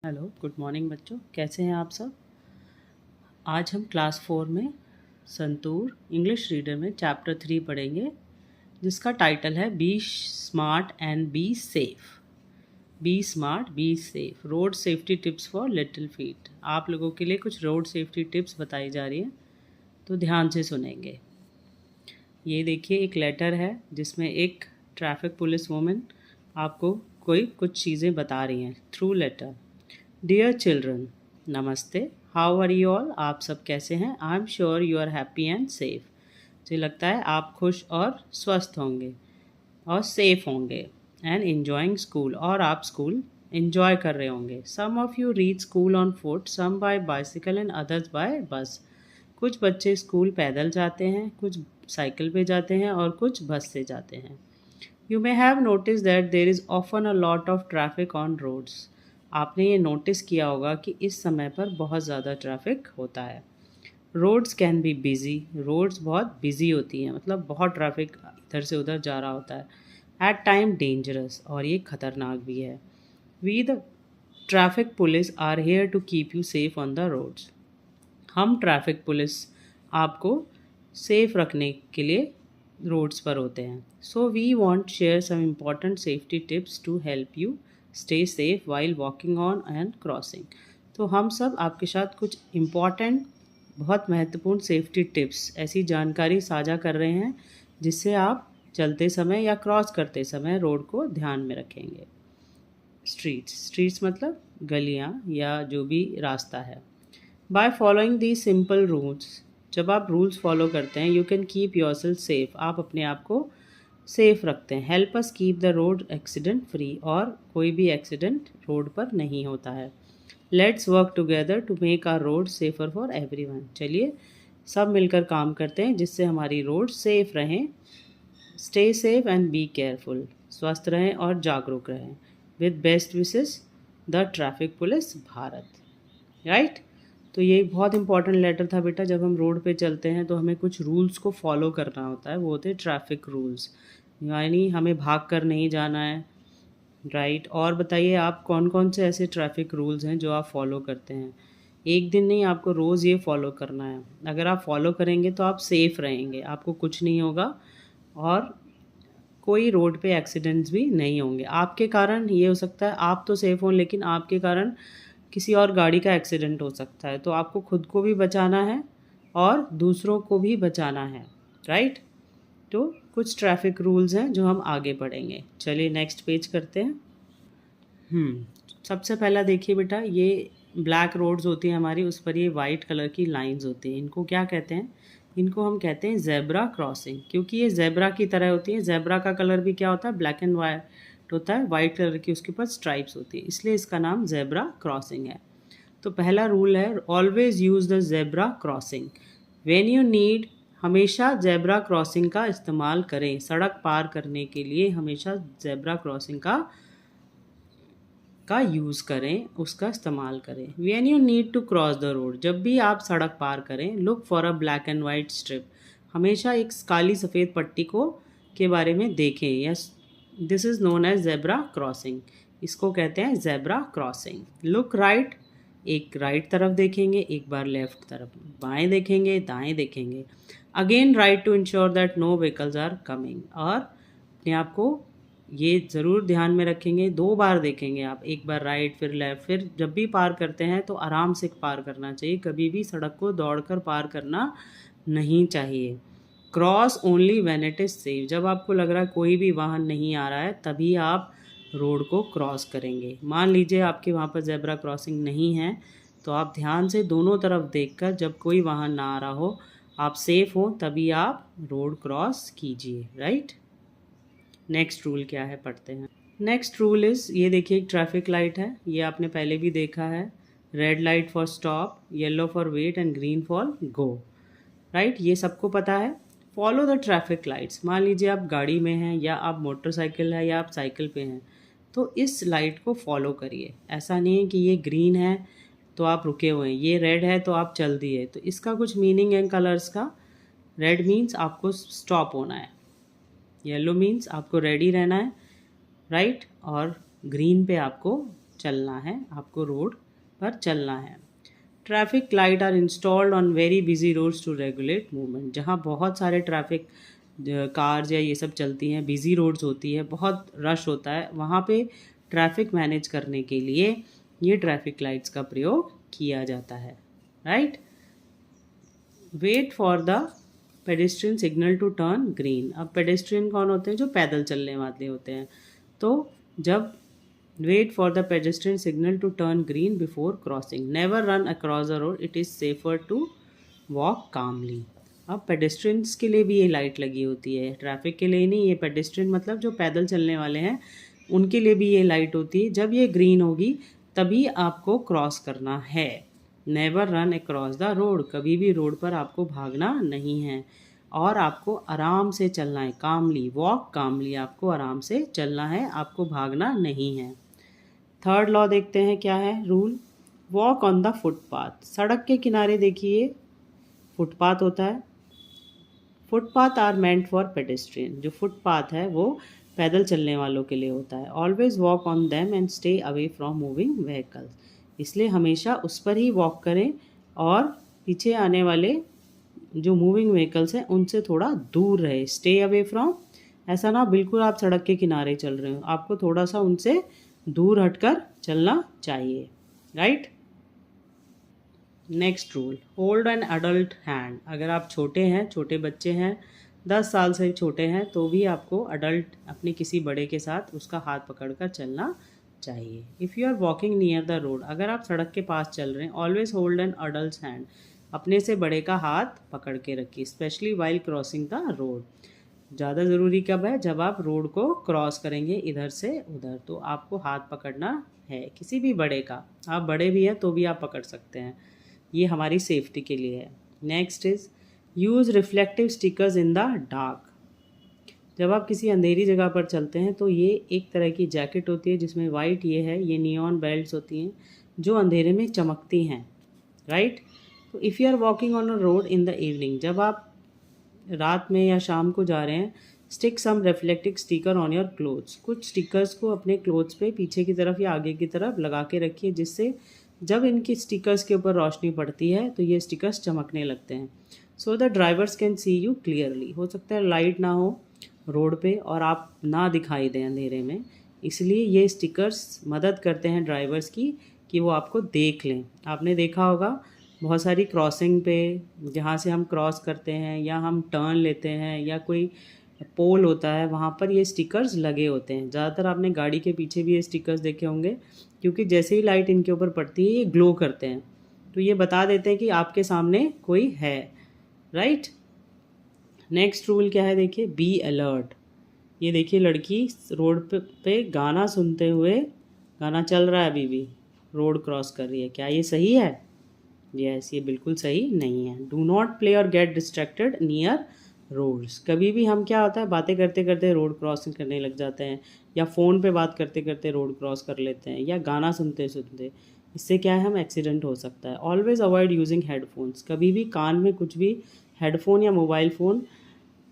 Hello, good morning बच्चों। कैसे हैं आप सब। आज हम क्लास 4 में संतूर इंग्लिश रीडर में चैप्टर 3 पढ़ेंगे, जिसका टाइटल है be smart and be safe. Be smart be safe, road safety tips for little feet. आप लोगों के लिए कुछ रोड सेफ्टी टिप्स बताई जा रही हैं, तो ध्यान से सुनेंगे। ये देखिए, एक लेटर है जिसमें एक ट्रैफिक पुलिस वुमेन आपको कोई कुछ चीज़ें बता रही हैं through letter. Dear children, namaste. How are you all? आप सब कैसे हैं? I am sure you are happy and safe. मुझे लगता है आप खुश और स्वस्थ होंगे और सेफ होंगे। एंड एंजॉइंग स्कूल, और आप स्कूल एंजॉय कर रहे होंगे। Some of you reach school on foot, some by bicycle and others by bus. कुछ बच्चे स्कूल पैदल जाते हैं, कुछ साइकिल पे जाते हैं और कुछ बस से जाते हैं। You may have notice that there is often a lot of traffic on roads. आपने ये नोटिस किया होगा कि इस समय पर बहुत ज़्यादा ट्रैफिक होता है। Roads can be busy, roads बहुत बिजी होती हैं, मतलब बहुत ट्रैफिक इधर से उधर जा रहा होता है। एट टाइम डेंजरस, और ये खतरनाक भी है। We the traffic police are here to keep you safe on the roads. हम ट्रैफिक पुलिस आपको सेफ रखने के लिए रोड्स पर होते हैं। So we want share some important safety tips to help you stay safe while walking on and crossing. तो हम सब आपके साथ कुछ इम्पॉर्टेंट, बहुत महत्वपूर्ण सेफ्टी टिप्स, ऐसी जानकारी साझा कर रहे हैं जिससे आप चलते समय या क्रॉस करते समय रोड को ध्यान में रखेंगे। स्ट्रीट्स मतलब गलियाँ या जो भी रास्ता है। By following the simple rules, जब आप रूल्स फॉलो करते हैं, you can keep yourself safe, आप अपने आप को सेफ रखते हैं। Help us keep the road accident free, और कोई भी एक्सीडेंट रोड पर नहीं होता है। Let's work together to make our road safer for everyone. चलिए सब मिलकर काम करते हैं जिससे हमारी रोड सेफ रहें। Stay safe and be careful, स्वस्थ रहें और जागरूक रहें। With best wishes, the traffic police Bharat. Right. तो ये एक बहुत इंपॉर्टेंट लेटर था बेटा। जब हम रोड पे चलते हैं तो हमें कुछ रूल्स को फॉलो करना होता है, वो होते हैं ट्रैफिक रूल्स। यानी हमें भाग कर नहीं जाना है। राइट। और बताइए, आप कौन कौन से ऐसे ट्रैफिक रूल्स हैं जो आप फॉलो करते हैं? एक दिन नहीं, आपको रोज़ ये फॉलो करना है। अगर आप फॉलो करेंगे तो आप सेफ रहेंगे, आपको कुछ नहीं होगा और कोई रोड पे एक्सीडेंट्स भी नहीं होंगे। आपके कारण ये हो सकता है आप तो सेफ हों, लेकिन आपके कारण किसी और गाड़ी का एक्सीडेंट हो सकता है। तो आपको खुद को भी बचाना है और दूसरों को भी बचाना है। राइट। तो कुछ ट्रैफिक रूल्स हैं जो हम आगे पढ़ेंगे। चलिए नेक्स्ट पेज करते हैं। सबसे पहला देखिए बेटा, ये ब्लैक रोड्स होती हैं हमारी, उस पर ये वाइट कलर की लाइंस होती हैं। इनको क्या कहते हैं? इनको हम कहते हैं जेब्रा क्रॉसिंग, क्योंकि ये जेब्रा की तरह होती है। जेब्रा का कलर भी क्या होता है? ब्लैक एंड वाइट होता है, वाइट कलर की उसके ऊपर स्ट्राइप्स होती है, इसलिए इसका नाम जेब्रा क्रॉसिंग है। तो पहला रूल है, always use the zebra crossing when you need. हमेशा जेब्रा क्रॉसिंग का इस्तेमाल करें, सड़क पार करने के लिए हमेशा जेब्रा क्रॉसिंग का यूज़ करें, उसका इस्तेमाल करें। When you need to cross the road, जब भी आप सड़क पार करें, look for a black and white strip. हमेशा एक काली सफ़ेद पट्टी को के बारे में देखें। Yes, this is known as zebra crossing, इसको कहते हैं जेब्रा क्रॉसिंग। लुक राइट, एक राइट तरफ देखेंगे, एक बार लेफ्ट तरफ, बाएं देखेंगे, दाएं देखेंगे। Again right to ensure that no vehicles are coming, और अपने आप को ये ज़रूर ध्यान में रखेंगे, 2 बार देखेंगे आप, एक बार राइट फिर लेफ़्ट। फिर जब भी पार करते हैं तो आराम से पार करना चाहिए, कभी भी सड़क को दौड़कर पार करना नहीं चाहिए। Cross only when it is safe, जब आपको लग रहा है कोई भी वाहन नहीं आ रहा है तभी आप रोड को क्रॉस करेंगे। मान लीजिए आपके वहाँ पर जेब्रा क्रॉसिंग नहीं है, तो आप ध्यान से दोनों तरफ देखकर, जब कोई वाहन ना आ रहा हो, आप सेफ हो, तभी आप रोड क्रॉस कीजिए। राइट। नेक्स्ट रूल क्या है, पढ़ते हैं। नेक्स्ट रूल इज़, ये देखिए एक ट्रैफिक लाइट है, ये आपने पहले भी देखा है। Red light for stop, yellow for wait and green for go. Right, ये सबको पता है। फॉलो द ट्रैफिक लाइट्स, मान लीजिए आप गाड़ी में हैं या आप मोटरसाइकिल है या आप साइकिल पे हैं, तो इस लाइट को फॉलो करिए। ऐसा नहीं है कि ये ग्रीन है तो आप रुके हुए हैं, ये रेड है तो आप चल दिए। तो इसका कुछ मीनिंग है कलर्स का। रेड मीन्स आपको स्टॉप होना है, येलो मीन्स आपको रेडी रहना है, राइट, और ग्रीन पे आपको चलना है, आपको रोड पर चलना है। Traffic light are installed on very busy roads to regulate movement. जहाँ बहुत सारे ट्रैफिक कार्स या ये सब चलती हैं, बिजी रोड्स होती है, बहुत रश होता है, वहाँ पे ट्रैफिक मैनेज करने के लिए ये ट्रैफिक लाइट्स का प्रयोग किया जाता है। Right. Wait for the pedestrian signal to turn green. अब पेडेस्ट्रियन कौन होते हैं? जो पैदल चलने वाले होते हैं। तो जब wait for the pedestrian signal to turn green before crossing. Never run across the road, it is safer to walk calmly. अब पेडेस्ट्रियंस के लिए भी ये लाइट लगी होती है, ट्रैफिक के लिए नहीं। ये पेडेस्ट्रियन मतलब जो पैदल चलने वाले हैं उनके लिए भी ये लाइट होती है। जब ये ग्रीन होगी तभी आपको क्रॉस करना है। Never run across the road, कभी भी रोड पर आपको भागना नहीं है और आपको आराम से चलना है। कामली, वॉक कामली, आपको आराम से चलना है, आपको भागना नहीं है। थर्ड लॉ देखते हैं क्या है rule. Walk on the footpath. सड़क के किनारे देखिए फुटपाथ होता है। Footpath are meant for pedestrian. जो फुटपाथ है वो पैदल चलने वालों के लिए होता है। Always walk on them and stay away from moving vehicles. इसलिए हमेशा उस पर ही वॉक करें और पीछे आने वाले जो मूविंग व्हीकल्स हैं उनसे थोड़ा दूर रहे। स्टे अवे फ्रॉम, ऐसा ना बिल्कुल आप सड़क के किनारे चल रहे हो, आपको थोड़ा सा उनसे दूर हटकर चलना चाहिए। Right. Next rule, hold an adult hand. अगर आप छोटे हैं, छोटे बच्चे हैं, 10 साल से छोटे हैं, तो भी आपको अडल्ट अपने किसी बड़े के साथ उसका हाथ पकड़कर चलना चाहिए। If you are walking near the road, अगर आप सड़क के पास चल रहे हैं, always hold an adult hand. अपने से बड़े का हाथ पकड़ के रखिए, specially while crossing the road. ज़्यादा ज़रूरी कब है? जब आप रोड को क्रॉस करेंगे इधर से उधर, तो आपको हाथ पकड़ना है किसी भी बड़े का। आप बड़े भी हैं तो भी आप पकड़ सकते हैं, ये हमारी सेफ्टी के लिए है। Next is use reflective stickers in the dark. जब आप किसी अंधेरी जगह पर चलते हैं तो ये एक तरह की जैकेट होती है जिसमें वाइट ये है, ये नियॉन बेल्ट्स होती हैं जो अंधेरे में चमकती हैं। राइट। तो if you are walking on a road in the evening, जब आप रात में या शाम को जा रहे हैं, stick some reflective sticker on your clothes. कुछ स्टिकर्स को अपने क्लोथ्स पे पीछे की तरफ या आगे की तरफ लगा के रखिए, जिससे जब इनकी स्टिकर्स के ऊपर रोशनी पड़ती है तो ये स्टिकर्स चमकने लगते हैं। So the drivers can see you clearly. हो सकता है लाइट ना हो रोड पे और आप ना दिखाई दें अंधेरे में, इसलिए ये स्टिकर्स मदद करते हैं ड्राइवर्स की कि वो आपको देख लें। आपने देखा होगा बहुत सारी क्रॉसिंग पे जहाँ से हम क्रॉस करते हैं या हम टर्न लेते हैं या कोई पोल होता है, वहाँ पर ये स्टिकर्स लगे होते हैं। ज़्यादातर आपने गाड़ी के पीछे भी ये स्टिकर्स देखे होंगे, क्योंकि जैसे ही लाइट इनके ऊपर पड़ती है ये ग्लो करते हैं, तो ये बता देते हैं कि आपके सामने कोई है। राइट। नेक्स्ट रूल क्या है देखिए, बी अलर्ट। ये देखिए लड़की रोड पे गाना सुनते हुए, गाना चल रहा है अभी भी, रोड क्रॉस कर रही है। क्या ये सही है? यस, ये बिल्कुल सही नहीं है। डू नॉट प्ले और गेट डिस्ट्रैक्टेड नियर रोड्स। कभी भी हम क्या होता है बातें करते करते रोड क्रॉसिंग करने लग जाते हैं, या फ़ोन पे बात करते करते रोड क्रॉस कर लेते हैं, या गाना सुनते सुनते। इससे क्या है, हम एक्सीडेंट हो सकता है। Always avoid using headphones. कभी भी कान में कुछ भी हेडफोन या मोबाइल फ़ोन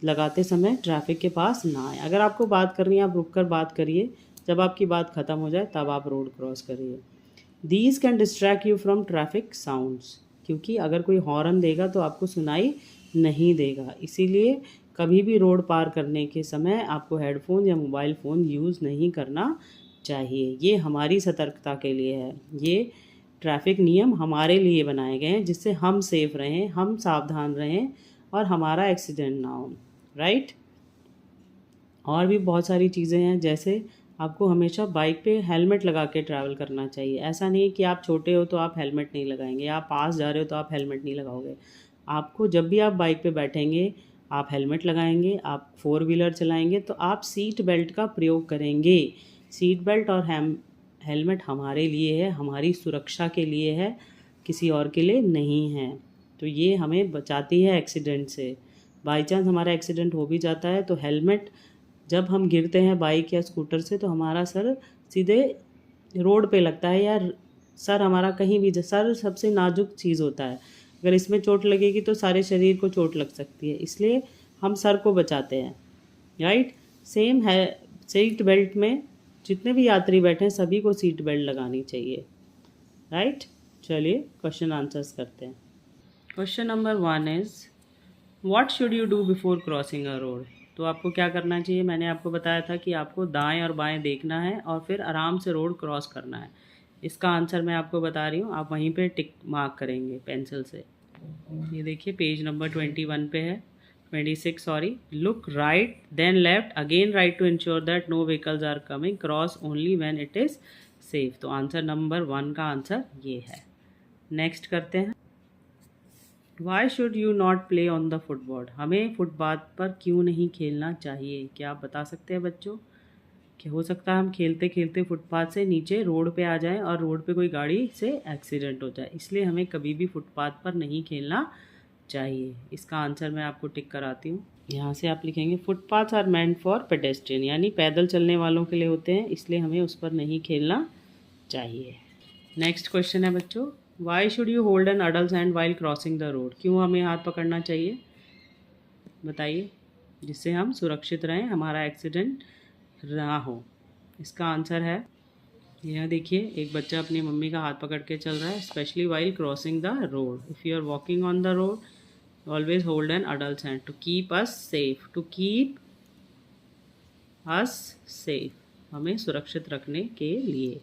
लगाते समय ट्रैफिक के पास ना आए। अगर आपको बात करनी है आप रुक कर बात करिए, जब आपकी बात ख़त्म हो जाए तब आप रोड क्रॉस करिए। These can distract you from traffic sounds, क्योंकि अगर कोई हॉर्न देगा तो आपको सुनाई नहीं देगा। इसीलिए कभी भी रोड पार करने के समय आपको हेडफोन या मोबाइल फ़ोन यूज़ नहीं करना चाहिए। ये हमारी सतर्कता के लिए है। ये ट्रैफिक नियम हमारे लिए बनाए गए हैं जिससे हम सेफ रहें, हम सावधान रहें और हमारा एक्सीडेंट ना हो। राइट। और भी बहुत सारी चीज़ें हैं, जैसे आपको हमेशा बाइक पे हेलमेट लगा के ट्रैवल करना चाहिए। ऐसा नहीं कि आप छोटे हो तो आप हेलमेट नहीं लगाएंगे, आप पास जा रहे हो तो आप हेलमेट नहीं लगाओगे। आपको जब भी आप बाइक पे बैठेंगे आप हेलमेट लगाएंगे, आप 4 व्हीलर चलाएंगे तो आप सीट बेल्ट का प्रयोग करेंगे। सीट बेल्ट और हेलमेट हमारे लिए है, हमारी सुरक्षा के लिए है, किसी और के लिए नहीं है। तो ये हमें बचाती है एक्सीडेंट से। बाई चांस हमारा एक्सीडेंट हो भी जाता है तो हेलमेट, जब हम गिरते हैं बाइक या स्कूटर से तो हमारा सर सीधे रोड पे लगता है, या सर हमारा कहीं भी, सर सबसे नाजुक चीज़ होता है, अगर इसमें चोट लगेगी तो सारे शरीर को चोट लग सकती है, इसलिए हम सर को बचाते हैं। राइट। सेम है सीट बेल्ट में जितने भी यात्री बैठे हैं सभी को सीट बेल्ट लगानी चाहिए, राइट। चलिए क्वेश्चन आंसर्स करते हैं। Question number 1 is what should you do before crossing a road. तो आपको क्या करना चाहिए, मैंने आपको बताया था कि आपको दाएं और बाएं देखना है और फिर आराम से रोड क्रॉस करना है। इसका आंसर मैं आपको बता रही हूँ, आप वहीं पे टिक मार्क करेंगे पेंसिल से। ये देखिए पेज नंबर 21 पे है, 26 sorry. Look right then left again right to ensure that no vehicles are coming, cross only when it is safe. तो आंसर नंबर 1 का आंसर ये है। नेक्स्ट करते हैं, why should you not play on the football. हमें footpath पर क्यों नहीं खेलना चाहिए, क्या आप बता सकते हैं बच्चों। कि हो सकता है हम खेलते खेलते फुटपाथ से नीचे रोड पे आ जाएं और रोड पे कोई गाड़ी से एक्सीडेंट हो जाए, इसलिए हमें कभी भी फुटपाथ पर नहीं खेलना चाहिए। इसका आंसर मैं आपको टिक कराती हूँ। यहाँ से आप लिखेंगे footpaths are meant for pedestrian, यानी पैदल चलने वालों के लिए होते हैं, इसलिए हमें उस पर नहीं खेलना चाहिए। नेक्स्ट क्वेश्चन है बच्चों, Y should you hold an adult hand while crossing the road. क्यों हमें हाथ पकड़ना चाहिए बताइए, जिससे हम सुरक्षित रहें, हमारा एक्सीडेंट ना हो। इसका आंसर है, यह देखिए एक बच्चा अपनी मम्मी का हाथ पकड़ के चल रहा है। Specially while crossing the road, if you are walking on the road always hold an adult hand to keep us safe, to keep us safe, हमें सुरक्षित रखने के लिए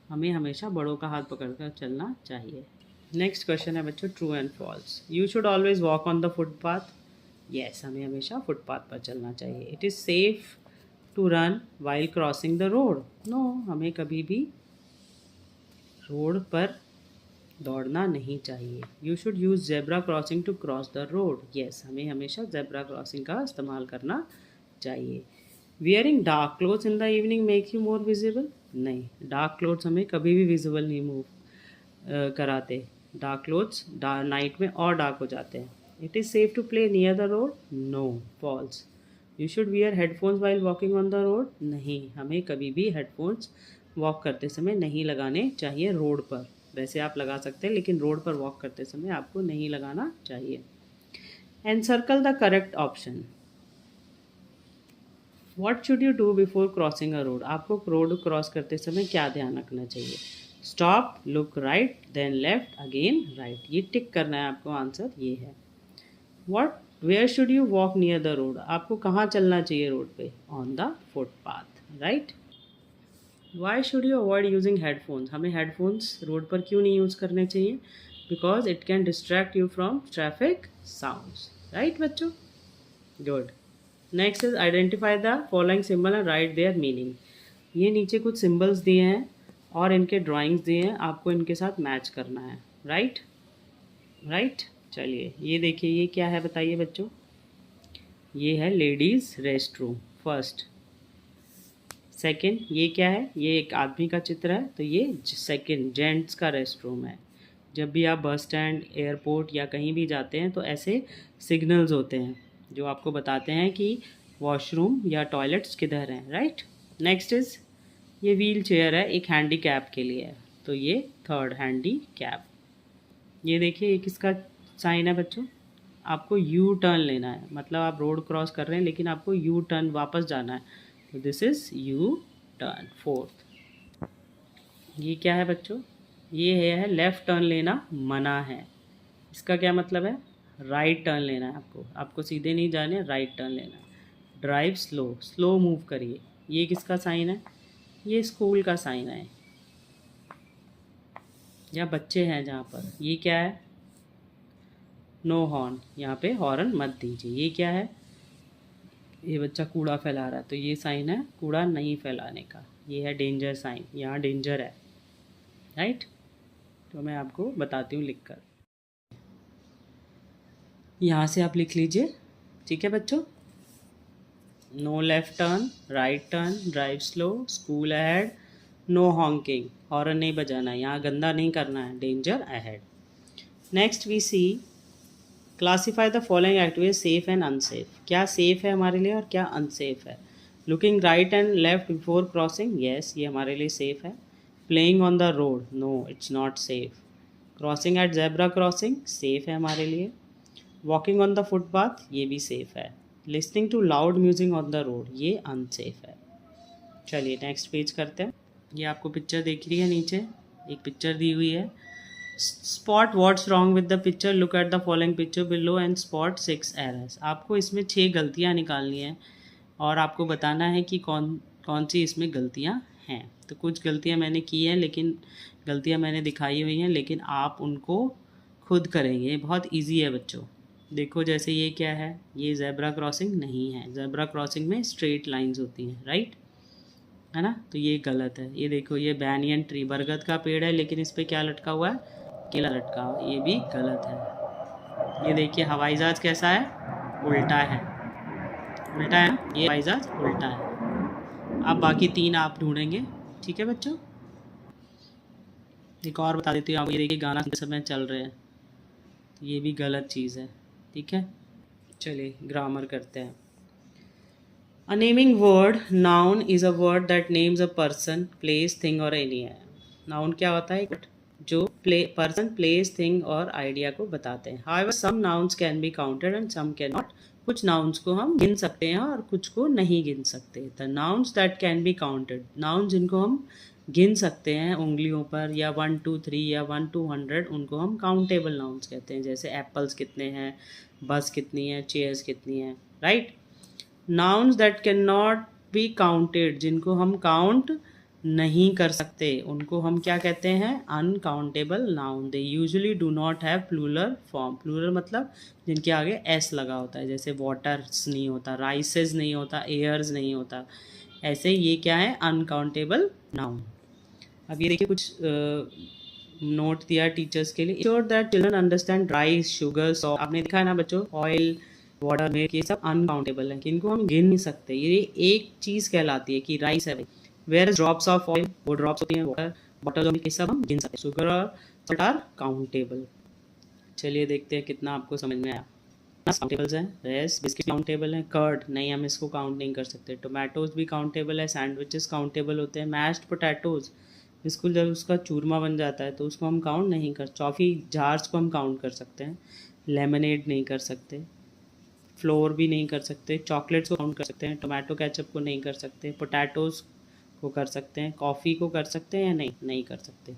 हमें हमेशा बड़ों का हाथ पकड़कर चलना चाहिए। नेक्स्ट क्वेश्चन है बच्चों, true and false. You should always walk on the footpath. Yes, हमें हमेशा फुटपाथ पर चलना चाहिए। It is safe to run while crossing the road. No, हमें कभी भी रोड पर दौड़ना नहीं चाहिए। You should use zebra crossing to cross the road. Yes, हमें हमेशा जेब्रा क्रॉसिंग का इस्तेमाल करना चाहिए। Wearing dark clothes in the evening make you more visible. नहीं, डार्क क्लोथ्स हमें कभी भी विजिबल नहीं मूव कराते। डार्क क्लोथ्स नाइट में और डार्क हो जाते हैं। It is safe to play near the road. No, false. You should wear headphones while walking on the road. नहीं, हमें कभी भी हेडफोन्स वॉक करते समय नहीं लगाने चाहिए रोड पर। वैसे आप लगा सकते हैं, लेकिन रोड पर वॉक करते समय आपको नहीं लगाना चाहिए। And circle the correct option. What should you do before crossing a road. आपको रोड क्रॉस करते समय क्या ध्यान रखना चाहिए। Stop, look right, then left, again right. ये टिक करना है आपको, आंसर ये है। What where should you walk near the road. आपको कहाँ चलना चाहिए रोड पे, on the footpath, right. Why should you avoid using headphones. हमें हेडफोन्स रोड पर क्यों नहीं यूज़ करने चाहिए, because it can distract you from traffic sounds, right बच्चों, good. Next is identify the following symbol and write their meaning. ये नीचे कुछ सिंबल्स दिए हैं और इनके ड्राइंग्स दिए हैं, आपको इनके साथ मैच करना है, राइट राइट। चलिए ये देखिए, ये क्या है बताइए बच्चों। ये है ladies rest room first. Second, ये क्या है, ये एक आदमी का चित्र है, तो ये सेकंड जेंट्स का रेस्ट रूम है। जब भी आप बस स्टैंड, एयरपोर्ट या कहीं भी जाते हैं तो ऐसे सिग्नल्स होते हैं जो आपको बताते हैं कि वॉशरूम या टॉयलेट्स किधर हैं, राइट। नेक्स्ट इज़, ये व्हील चेयर है, एक हैंडी कैप के लिए है, तो ये थर्ड हैंडी कैप। ये देखिए ये किसका साइन है बच्चों, आपको यू टर्न लेना है, मतलब आप रोड क्रॉस कर रहे हैं लेकिन आपको यू टर्न वापस जाना है, तो this is U turn fourth. ये क्या है बच्चों, ये है लेफ़्ट टर्न लेना मना है। इसका क्या मतलब है, राइट टर्न लेना है आपको, आपको सीधे नहीं जाने, राइट टर्न लेना है। ड्राइव स्लो, स्लो मूव करिए। ये किसका साइन है, ये स्कूल का साइन है या बच्चे हैं जहाँ पर। ये क्या है, नो हॉर्न, यहाँ पे हॉर्न मत दीजिए। ये क्या है, ये बच्चा कूड़ा फैला रहा है, तो ये साइन है कूड़ा नहीं फैलाने का। ये है डेंजर साइन, यहाँ डेंजर है, राइट। तो मैं आपको बताती हूँ लिखकर, यहाँ से आप लिख लीजिए, ठीक है बच्चों। No left turn, right turn, drive slow, school ahead, no honking, horn नहीं बजाना, यहाँ गंदा नहीं करना है, danger ahead. Next we see, classify the following activities safe and unsafe. क्या सेफ है हमारे लिए और क्या अनसेफ है। Looking right and left before crossing, yes ये हमारे लिए सेफ है। Playing on the road, no it's not safe. Crossing at zebra crossing, safe है हमारे लिए। वॉकिंग ऑन द फुटपाथ, ये भी सेफ है। Listening to loud music on the road, ये अनसेफ है। चलिए नेक्स्ट पेज करते हैं। ये आपको पिक्चर दिख रही है, नीचे एक पिक्चर दी हुई है। Spot what's wrong with the picture, look at the following picture below and spot 6 errors. आपको इसमें 6 गलतियाँ निकालनी हैं और आपको बताना है कि कौन कौन सी इसमें गलतियाँ हैं। तो कुछ गलतियाँ मैंने की हैं, लेकिन गलतियाँ मैंने दिखाई हुई हैं, लेकिन आप उनको खुद करेंगे। ये बहुत ईजी है बच्चों। देखो जैसे ये क्या है, ये ज़ेब्रा क्रॉसिंग नहीं है। ज़ेब्रा क्रॉसिंग में स्ट्रेट लाइंस होती हैं, राइट, है ना। तो ये गलत है। ये देखो, ये बैनियन ट्री, बरगद का पेड़ है, लेकिन इस पर क्या लटका हुआ है, केला लटका हुआ है, ये भी गलत है। ये देखिए हवाई जहाज कैसा है, उल्टा है, उल्टा है, ये हवाई जहाज उल्टा है। अब बाकी 3 आप ढूंढेंगे, ठीक है बच्चों। एक और बता देती हूँ आपको, ये देखिए गाना सुनते समय चल रहे हैं, तो ये भी गलत चीज़ है, ठीक है। चलिए ग्रामर करते हैं। A naming word, noun is a word that names a person, place, thing or idea. Noun क्या होता है, जो person, place, thing और idea को बताते हैं। However, some nouns can be counted and some cannot. कुछ nouns को हम गिन सकते हैं और कुछ को नहीं गिन सकते। The nouns that can be counted, nouns जिनको हम गिन सकते हैं उंगलियों पर, या 1 2 3 या 1 to 100, उनको हम काउंटेबल नाउन्स कहते हैं। जैसे एप्पल्स कितने हैं, बस कितनी है, चेयर्स कितनी है, right. Nouns that can not be counted, जिनको हम काउंट नहीं कर सकते, उनको हम क्या कहते हैं, uncountable noun. They usually do not have plural form. Plural मतलब जिनके आगे एस लगा होता है, जैसे वाटर्स नहीं होता, राइसेस नहीं होता, एयर्स नहीं होता। ऐसे ये क्या है, अनकाउंटेबल नाउन। अब ये देखिए कुछ नोट दिया टीचर्स के लिए। Sure that children understand rice, sugar, salt. आपने देखा है ना बच्चों, ऑयल, वाटर, मिल्क, ये सब अनकाउंटेबल है, इनको हम गिन नहीं सकते। ये एक चीज़ कहलाती है कि राइस है। वेयर ड्रॉप्स ऑफ ऑयल, वो ड्रॉप्स होती हैं, वाटर, बॉटल ऑफ मिल्क, ये सब हम गिन सकते हैं। शुगर और सॉल्ट आर काउंटेबल। चलिए देखते हैं कितना आपको समझ में आया। काउंटेबल्स हैं, रेस बिस्किट काउंटेबल है, कर्ड नहीं, हम इसको काउंट नहीं कर सकते। टोमेटोज भी काउंटेबल है, सैंडविचेस काउंटेबल होते हैं। मैश्ड पोटैटोज, बिल्कुल जब उसका चूरमा बन जाता है तो उसको हम काउंट नहीं कर। टॉफ़ी जार्स को हम काउंट कर सकते हैं, लेमनेड नहीं कर सकते, फ्लोर भी नहीं कर सकते, चॉकलेट्स को काउंट कर सकते हैं, टोमेटो केचप को नहीं कर सकते, पोटैटोज़ को कर सकते हैं, कॉफ़ी को कर सकते हैं या नहीं कर सकते।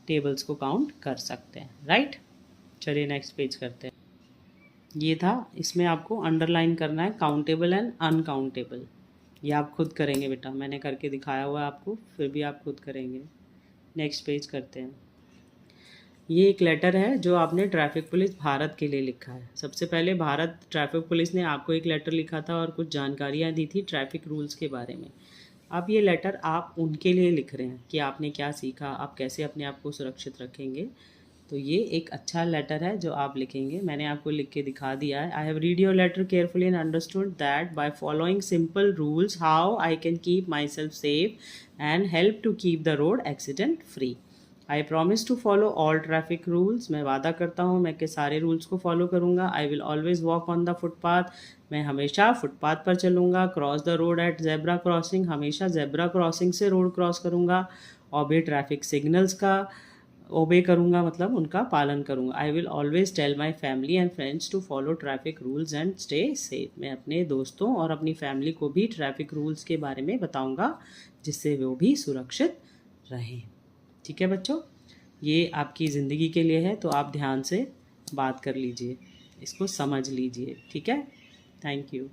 टेबल्स को काउंट कर सकते हैं, राइट। चलिए नेक्स्ट पेज करते हैं। ये था, इसमें आपको अंडरलाइन करना है काउंटेबल एंड अनकाउंटेबल। ये आप खुद करेंगे बेटा, मैंने करके दिखाया हुआ है आपको, फिर भी आप खुद करेंगे। नेक्स्ट पेज करते हैं। ये एक लेटर है जो आपने ट्रैफिक पुलिस भारत के लिए लिखा है। सबसे पहले भारत ट्रैफिक पुलिस ने आपको एक लेटर लिखा था और कुछ जानकारियाँ दी थी ट्रैफिक रूल्स के बारे में। अब ये लेटर आप उनके लिए लिख रहे हैं कि आपने क्या सीखा, आप कैसे अपने आप को सुरक्षित रखेंगे। तो ये एक अच्छा लेटर है जो आप लिखेंगे। मैंने आपको लिख के दिखा दिया है। I have read your letter carefully and understood that by following simple rules how I can keep myself safe and help to keep the road accident free. I promise to follow all traffic rules, मैं वादा करता हूँ मैं कि सारे rules को follow करूँगा। I will always walk on the footpath, मैं हमेशा फुटपाथ पर चलूँगा। Cross the road at zebra crossing, हमेशा जेब्रा क्रॉसिंग से रोड क्रॉस करूँगा। ऑबे ट्रैफिक सिग्नल्स का ओबे करूँगा, मतलब उनका पालन करूँगा। I will always tell my family and friends to follow traffic rules and stay safe, मैं अपने दोस्तों और अपनी फैमिली को भी ट्रैफिक रूल्स के बारे में बताऊँगा जिससे वो भी सुरक्षित रहें। ठीक है बच्चों, ये आपकी ज़िंदगी के लिए है, तो आप ध्यान से बात कर लीजिए, इसको समझ लीजिए, ठीक है। Thank you.